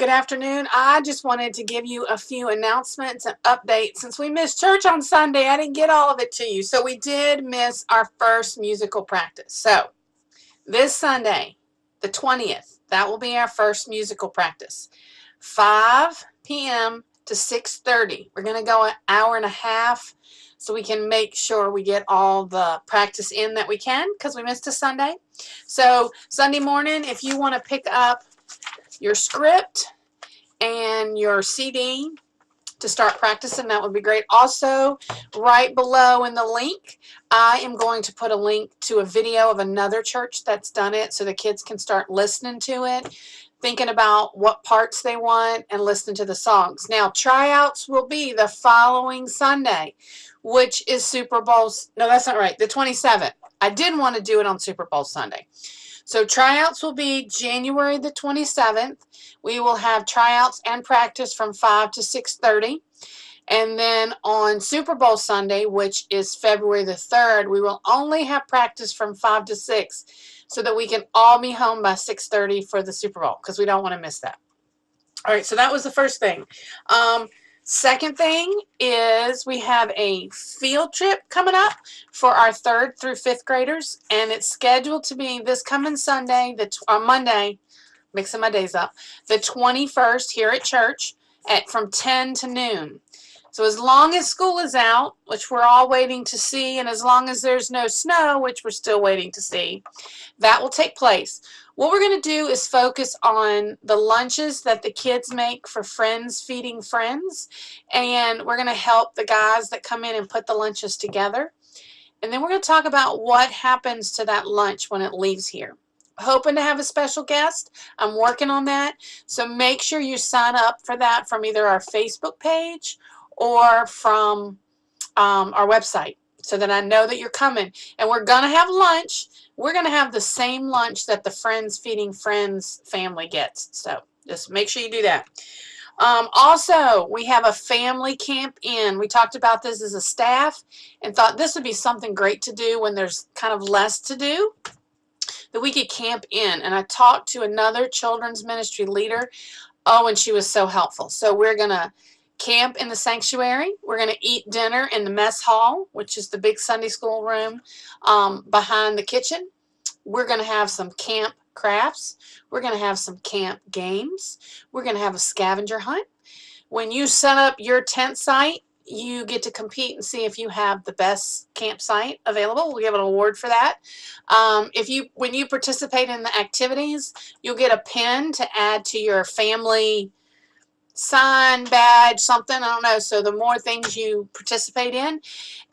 Good afternoon. I just wanted to give you a few announcements and updates. Since we missed church on Sunday, I didn't get all of it to you. So we did miss our first musical practice. So this Sunday, the 20th, that will be our first musical practice. 5 p.m. to 6:30. We're going to go an hour and a half so we can make sure we get all the practice in that we can because we missed a Sunday. So Sunday morning, if you want to pick up your script and your CD to start practicing, that would be great. Also, right below in the link, I am going to put a link to a video of another church that's done it so the kids can start listening to it, thinking about what parts they want, and listening to the songs. Now, tryouts will be the following Sunday, which is Super Bowl. No, that's not right. The 27th. I didn't want to do it on Super Bowl Sunday. So tryouts will be January the 27th. We will have tryouts and practice from 5 to 6:30. And then on Super Bowl Sunday, which is February the 3rd, we will only have practice from 5 to 6 so that we can all be home by 6:30 for the Super Bowl because we don't want to miss that. All right, so that was the first thing. Second thing is we have a field trip coming up for our 3rd through 5th graders, and it's scheduled to be this coming Sunday, Monday, mixing my days up, the 21st here at church from 10 to noon. So as long as school is out, which we're all waiting to see, and as long as there's no snow, which we're still waiting to see, that will take place. What we're going to do is focus on the lunches that the kids make for Friends Feeding Friends, and we're going to help the guys that come in and put the lunches together. And then we're going to talk about what happens to that lunch when it leaves here. Hoping to have a special guest. I'm working on that. So make sure you sign up for that from either our Facebook page or from our website so that I know that you're coming. And we're going to have lunch. We're going to have the same lunch that the Friends Feeding Friends family gets. So just make sure you do that. Also, we have a family camp in. We talked about this as a staff and thought this would be something great to do when there's kind of less to do, that we could camp in. And I talked to another children's ministry leader. Oh, and she was so helpful. So we're going to camp in the sanctuary. We're going to eat dinner in the mess hall, which is the big Sunday school room behind the kitchen. We're going to have some camp crafts. We're going to have some camp games. We're going to have a scavenger hunt. When you set up your tent site, you get to compete and see if you have the best campsite available. We'll give an award for that. When you participate in the activities, you'll get a pin to add to your family sign, badge, something, I don't know. So the more things you participate in,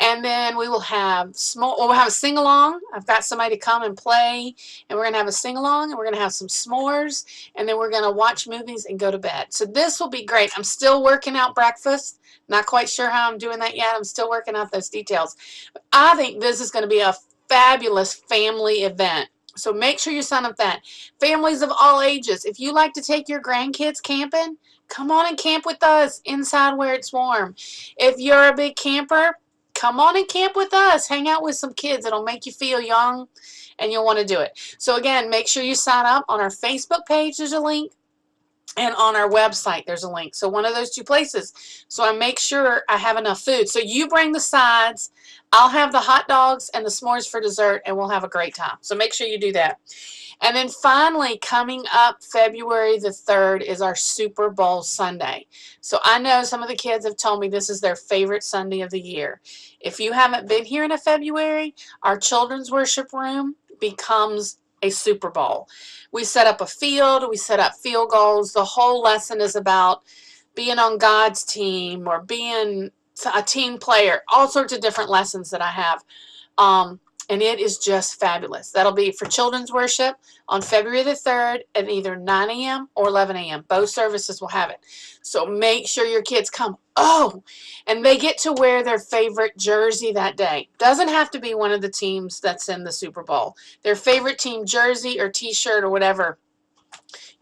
and then we will have we'll have a sing-along. I've got somebody to come and play, and we're going to have a sing-along, and we're going to have some s'mores, and then we're going to watch movies and go to bed. So this will be great. I'm still working out breakfast. Not quite sure how I'm doing that yet. I'm still working out those details. But I think this is going to be a fabulous family event. So make sure you sign up that. Families of all ages. If you like to take your grandkids camping, come on and camp with us inside where it's warm. If you're a big camper, come on and camp with us. Hang out with some kids. It'll make you feel young and you'll want to do it. So again, make sure you sign up on our Facebook page. There's a link. And on our website, there's a link. So one of those two places. So I make sure I have enough food. So you bring the sides. I'll have the hot dogs and the s'mores for dessert, and we'll have a great time. So make sure you do that. And then finally, coming up February the 3rd is our Super Bowl Sunday. So I know some of the kids have told me this is their favorite Sunday of the year. If you haven't been here in February, our children's worship room becomes a Super Bowl. We set up a field. We set up field goals. The whole lesson is about being on God's team or being a team player, all sorts of different lessons that I have. And it is just fabulous. That'll be for children's worship on February the 3rd at either 9 a.m. or 11 a.m. Both services will have it. So make sure your kids come. Oh, and they get to wear their favorite jersey that day. Doesn't have to be one of the teams that's in the Super Bowl. Their favorite team jersey or t-shirt or whatever,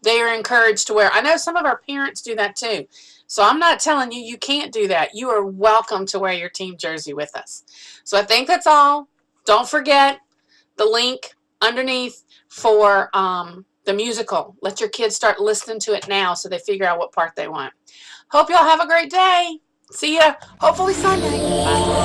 they are encouraged to wear. I know some of our parents do that too. So I'm not telling you can't do that. You are welcome to wear your team jersey with us. So I think that's all. Don't forget the link underneath for The musical. Let your kids start listening to it now so they figure out what part they want. Hope y'all have a great day. See ya hopefully Sunday. Bye.